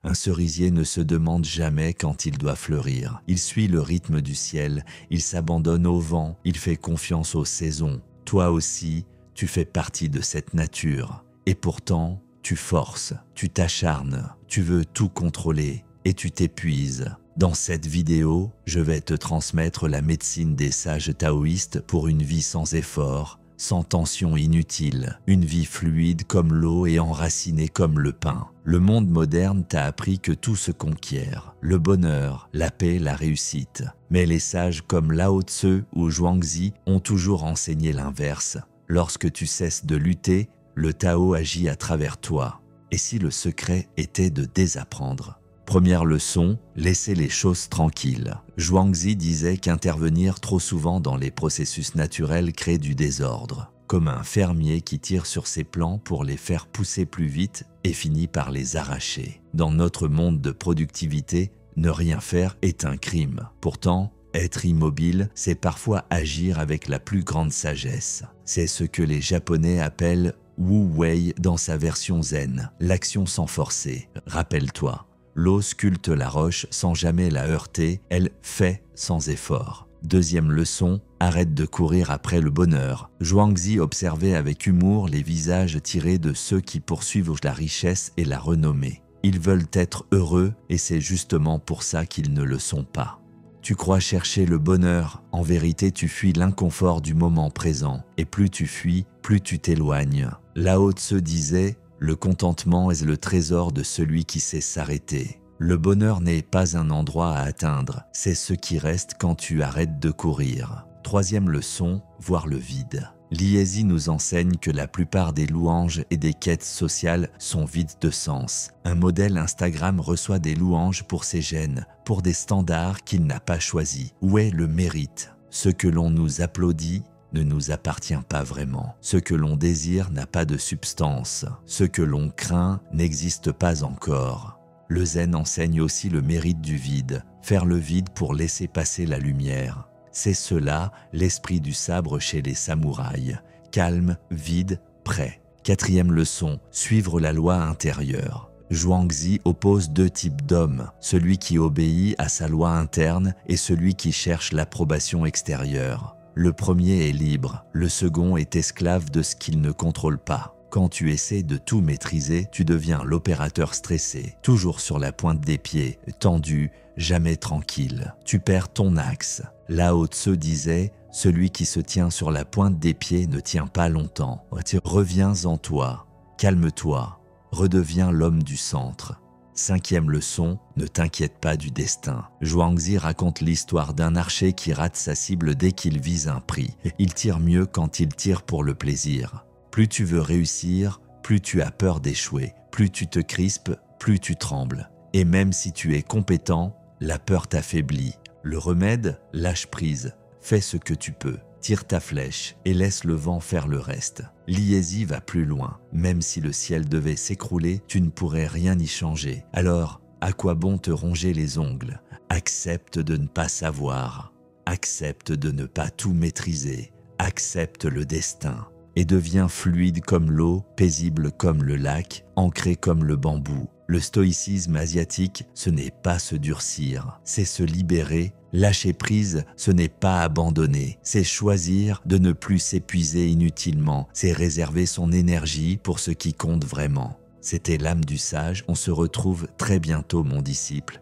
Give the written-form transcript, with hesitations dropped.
Un cerisier ne se demande jamais quand il doit fleurir. Il suit le rythme du ciel, il s'abandonne au vent, il fait confiance aux saisons. Toi aussi, tu fais partie de cette nature. Et pourtant, tu forces, tu t'acharnes, tu veux tout contrôler et tu t'épuises. Dans cette vidéo, je vais te transmettre la médecine des sages taoïstes pour une vie sans effort, sans tension inutile, une vie fluide comme l'eau et enracinée comme le pain. Le monde moderne t'a appris que tout se conquiert, le bonheur, la paix, la réussite. Mais les sages comme Lao Tzu ou Zhuangzi ont toujours enseigné l'inverse. Lorsque tu cesses de lutter, le Tao agit à travers toi. Et si le secret était de désapprendre ? Première leçon, laisser les choses tranquilles. Zhuangzi disait qu'intervenir trop souvent dans les processus naturels crée du désordre, comme un fermier qui tire sur ses plants pour les faire pousser plus vite et finit par les arracher. Dans notre monde de productivité, ne rien faire est un crime. Pourtant, être immobile, c'est parfois agir avec la plus grande sagesse. C'est ce que les Japonais appellent Wu Wei dans sa version zen, l'action sans forcer. Rappelle-toi. L'eau sculpte la roche sans jamais la heurter, elle fait sans effort. Deuxième leçon, arrête de courir après le bonheur. Zhuangzi observait avec humour les visages tirés de ceux qui poursuivent la richesse et la renommée. Ils veulent être heureux et c'est justement pour ça qu'ils ne le sont pas. Tu crois chercher le bonheur, en vérité tu fuis l'inconfort du moment présent. Et plus tu fuis, plus tu t'éloignes. Lao Tzu disait: le contentement est le trésor de celui qui sait s'arrêter. Le bonheur n'est pas un endroit à atteindre, c'est ce qui reste quand tu arrêtes de courir. Troisième leçon, voir le vide. Liesi nous enseigne que la plupart des louanges et des quêtes sociales sont vides de sens. Un modèle Instagram reçoit des louanges pour ses gènes, pour des standards qu'il n'a pas choisis. Où est le mérite? Ce que l'on nous applaudit ne nous appartient pas vraiment. Ce que l'on désire n'a pas de substance. Ce que l'on craint n'existe pas encore. Le zen enseigne aussi le mérite du vide, faire le vide pour laisser passer la lumière. C'est cela l'esprit du sabre chez les samouraïs. Calme, vide, prêt. Quatrième leçon, suivre la loi intérieure. Zhuangzi oppose deux types d'hommes, celui qui obéit à sa loi interne et celui qui cherche l'approbation extérieure. Le premier est libre, le second est esclave de ce qu'il ne contrôle pas. Quand tu essaies de tout maîtriser, tu deviens l'opérateur stressé, toujours sur la pointe des pieds, tendu, jamais tranquille. Tu perds ton axe. Lao Tzu disait: celui qui se tient sur la pointe des pieds ne tient pas longtemps. Reviens en toi, calme-toi, redeviens l'homme du centre. Cinquième leçon, ne t'inquiète pas du destin. Zhuangzi raconte l'histoire d'un archer qui rate sa cible dès qu'il vise un prix. Il tire mieux quand il tire pour le plaisir. Plus tu veux réussir, plus tu as peur d'échouer. Plus tu te crispes, plus tu trembles. Et même si tu es compétent, la peur t'affaiblit. Le remède, lâche prise. Fais ce que tu peux. Tire ta flèche et laisse le vent faire le reste. Liesi va plus loin. Même si le ciel devait s'écrouler, tu ne pourrais rien y changer. Alors, à quoi bon te ronger les ongles? Accepte de ne pas savoir. Accepte de ne pas tout maîtriser. Accepte le destin. Et deviens fluide comme l'eau, paisible comme le lac, ancré comme le bambou. Le stoïcisme asiatique, ce n'est pas se durcir, c'est se libérer. Lâcher prise, ce n'est pas abandonner, c'est choisir de ne plus s'épuiser inutilement, c'est réserver son énergie pour ce qui compte vraiment. C'était l'âme du sage, on se retrouve très bientôt mon disciple.